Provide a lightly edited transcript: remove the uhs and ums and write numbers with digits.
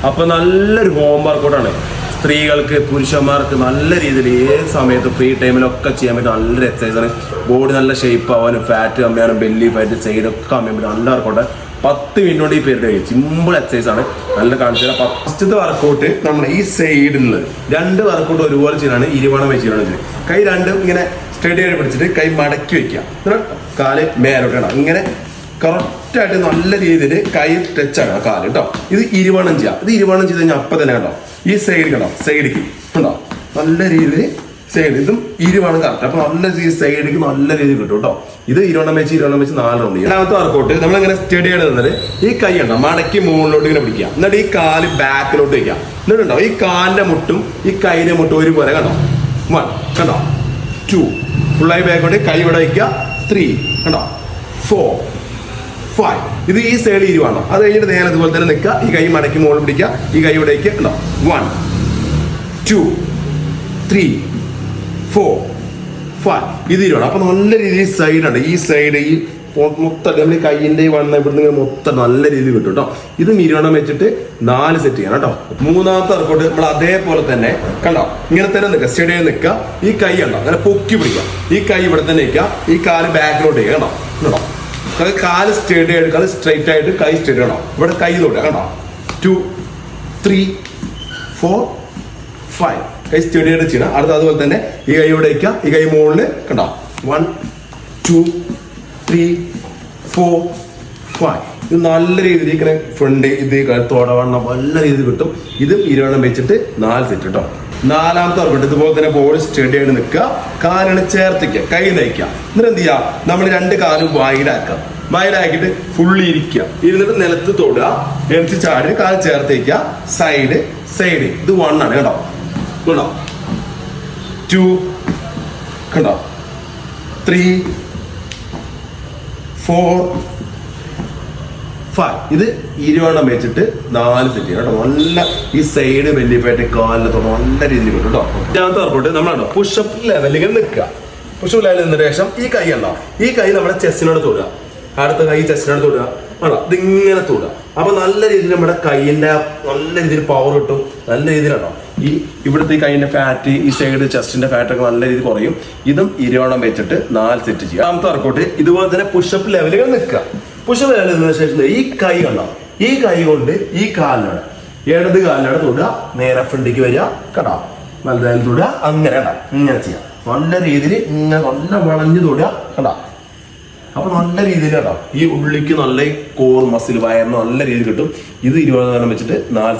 അപ്പൊ നല്ലൊരു ഹോം വർക്കൗട്ടാണ്. സ്ത്രീകൾക്ക് പുരുഷന്മാർക്ക് നല്ല രീതിയിൽ ഏത് സമയത്ത് ഫ്രീ ടൈമിലൊക്കെ ചെയ്യാൻ പറ്റും. നല്ലൊരു എക്സസൈസാണ്. ബോഡി നല്ല ഷേപ്പ് ആവാനും ഫാറ്റ് കമ്മിയാനും ബെല്ലി ഫാറ്റ് സൈഡൊക്കെ കമ്മിയാൻ പറ്റും. നല്ല വർക്കൗട്ട് 10 മിനിറ്റ് കൊണ്ട് ഈ പീരീഡ് കഴിയും. സിമ്പിൾ എക്സസൈസ് ആണ്. നല്ല കാണിച്ചു. ഫസ്റ്റത്തെ വർക്കൗട്ട് നമ്മൾ ഈ സൈഡിൽ നിന്ന് 2 വർക്കൗട്ട് ഒരുപോലെ ചെയ്യാനാണ്. ഇരുവണം വെച്ചാണ് ചെയ്യുന്നത്. കൈ രണ്ടും ഇങ്ങനെ സ്റ്റഡി ആയിട്ട് പിടിച്ചിട്ട് കൈ മടക്കി വെക്കുക. കാല് മേലോട്ടാണ് ഇങ്ങനെ കറക്റ്റായിട്ട് നല്ല രീതിയിൽ കൈ ടച്ച് ആക്കണം കാല് കേട്ടോ. ഇത് ഇരുവണം ചെയ്യാം. ഇത് ഇരുവണം ചെയ്ത് കഴിഞ്ഞാൽ അപ്പം തന്നെ കണ്ടോ ഈ സൈഡ് കണ്ടോ സൈഡിക്ക് ഉണ്ടോ നല്ല രീതിയിൽ സൈഡ് ഇതും ഇരുവണം കറക്റ്റ്. അപ്പൊ നല്ല രീതിയിൽ സൈഡിക്ക് നല്ല രീതിയിൽ കിട്ടും കേട്ടോ. ഇത് ഇരുവണം വെച്ച് 4 റൗണ്ട്. രണ്ടാമത്തെ വർക്കൗട്ട് നമ്മളിങ്ങനെ സ്റ്റഡി ആയിട്ട് നിന്നിട്ട് ഈ കൈ ഉണ്ടോ മടക്കി മുകളിലോട്ട് ഇങ്ങനെ പിടിക്കുക. എന്നിട്ട് ഈ കാല് ബാക്കിലോട്ട് വയ്ക്കുക. എന്നിട്ടുണ്ടോ ഈ കാലിന്റെ മുട്ടും ഈ കൈന്റെ മുട്ടും ഒരുപോലെ കണ്ടോ 1 കണ്ടോ 2 ഫുള്ളായി ബാക്കോട്ട് കൈ ഇവിടെ വയ്ക്കുക. 3 കണ്ടോ 4 5 ഇത് ഈ സൈഡിൽ ഇരുവാണോ. അത് കഴിഞ്ഞിട്ട് നേരെ അതുപോലെ തന്നെ നിൽക്കുക. ഈ കൈ മടക്കി മുകളിൽ പിടിക്കുക. ഈ കൈ ഇവിടേക്ക് ഉണ്ടോ 1 2 3 4 5 ഇത് ഇരുവാണ്. അപ്പൊ നല്ല രീതിയിൽ സൈഡുണ്ട്. ഈ സൈഡ് ഈ മൊത്തം നമ്മൾ ഈ കൈയിന്റെ വണ്ണം ഇവിടുന്ന് മൊത്തം നല്ല രീതിയിൽ കിട്ടും കേട്ടോ. ഇതും ഇരുവണം വെച്ചിട്ട് 4 സെറ്റ് ചെയ്യണം കേട്ടോ. മൂന്നാമത്തെ വർക്കൗട്ട് നമ്മൾ അതേപോലെ തന്നെ കണ്ടോ ഇങ്ങനെ തന്നെ നിൽക്കുക. സ്റ്റഡിയിൽ നിൽക്കുക. ഈ കൈ ഉണ്ടോ അങ്ങനെ പൊക്കി പിടിക്കുക. ഈ കൈ ഇവിടെ തന്നെ നിൽക്കുക. ഈ കാല് ബാക്കിലോട്ട് ചെയ്യുക കണ്ടോ കണ്ടോ. കാല് സ്റ്റേഡ് എടുക്കാതെ സ്ട്രൈറ്റ് ആയിട്ട് കൈ സ്റ്റേഡ് ചെയ്യണോ. ഇവിടെ കൈ തൊട്ടുക കണ്ടോ 2 3 4 5 കൈ സ്റ്റേഡ് ആയിട്ട് ചെയ്യണം. അടുത്ത അതുപോലെ തന്നെ ഈ കൈ ഇവിടെ വയ്ക്കുക. ഈ കൈ മുകളിൽ കണ്ടോ 1 2 3 4 5 ഇത് നല്ല രീതിയിൽ ഇങ്ങനെ ഫ്രണ്ട് ഇത് തോടവണ്ണം നല്ല രീതിയിൽ കിട്ടും. ഇത് ഇരുവണ്ണം വെച്ചിട്ട് 4 സെറ്റ് കേട്ടോ. നാലാമത്തെ വർക്കൗട്ട് ഇതുപോലെ തന്നെ ബോഡി സ്റ്റഡി ആയിട്ട് നിൽക്കുക. കാലുകൾ ചേർത്തിക്കുക. കൈ നയിക്കുക. എന്നിട്ട് എന്ത് ചെയ്യുക നമ്മൾ 2 കാലും വൈഡാക്കുക. വൈഡാക്കിയിട്ട് ഫുള്ളി ഇരിക്കുക. ഇരുന്നിട്ട് നിലത്ത് തൊടുക. എടുത്ത് ചാടി കാല് ചേർത്തേക്കുക. സൈഡ് സൈഡ് ഇത് 1 ആണ് കേട്ടോ. കണ്ടോ 2 കണ്ടോ 3 4 5 ഇത് ഇരുവണ്ണം വെച്ചിട്ട് 4 സെറ്റ് ചെയ്യണം കേട്ടോ. നല്ല ഈ സൈഡ് വെല്ലിപ്പായിട്ട് കാലിലത്തോടെ നല്ല രീതിയിൽ കിട്ടും കേട്ടോ. രണ്ടാമത്തെ വർക്കൗട്ട് നമ്മളാണോ പുഷപ്പ് ലെവലിൽ നിൽക്കുക. പുഷപ്പ് ലെവലിൽ നിന്നതിന് ശേഷം ഈ കൈ ഉണ്ടോ ഈ കൈ നമ്മുടെ ചെസ്റ്റിനോട് തൊടുക. അടുത്ത കൈ ചെസ്റ്റിനോട് തൊടുക ആണോ ഇതിങ്ങനെ തൊടുക. അപ്പൊ നല്ല രീതിയിൽ നമ്മുടെ കൈയിന്റെ നല്ല രീതിയിൽ പവർ കിട്ടും. നല്ല രീതിയിലാണോ ഈ ഇവിടുത്തെ ഈ കൈയിന്റെ ഫാറ്റ് ഈ സൈഡ് ചെസ്റ്റിന്റെ ഫാറ്റ് ഒക്കെ നല്ല രീതിയിൽ കുറയും. ഇതും ഇരുവണ്ണം വെച്ചിട്ട് 4 സെറ്റ് ചെയ്യുക. രണ്ടാമത്തെ വർക്കൗട്ട് ഇതുപോലെ തന്നെ പുഷപ്പ് ലെവലുകൾ നിൽക്കുക. പുഷപ്പ് ലെവലിൽ നിന്നതിന് ശേഷം ഈ കൈ കണ്ടോ ഈ കൈ കൊണ്ട് ഈ കാലിനാണ് ഇടത് കാലിനാണ് തൊടുക. നേരെ ഫ്രണ്ടിക്ക് വരിക കേട്ടോ. വലുതായാലും തൊടുക. അങ്ങനെ കേട്ടോ ഇങ്ങനെ ചെയ്യാം. നല്ല രീതിയിൽ ഇങ്ങനെ നല്ല വളഞ്ഞു തൊടുക കേട്ടോ. അപ്പൊ നല്ല രീതിയിൽ കേട്ടോ ഈ ഉള്ളിക്ക് നല്ല കോർ മസിൽ വയറിന് നല്ല രീതിയിൽ കിട്ടും. ഇത് ഇരുവണ്ണം വെച്ചിട്ട് 4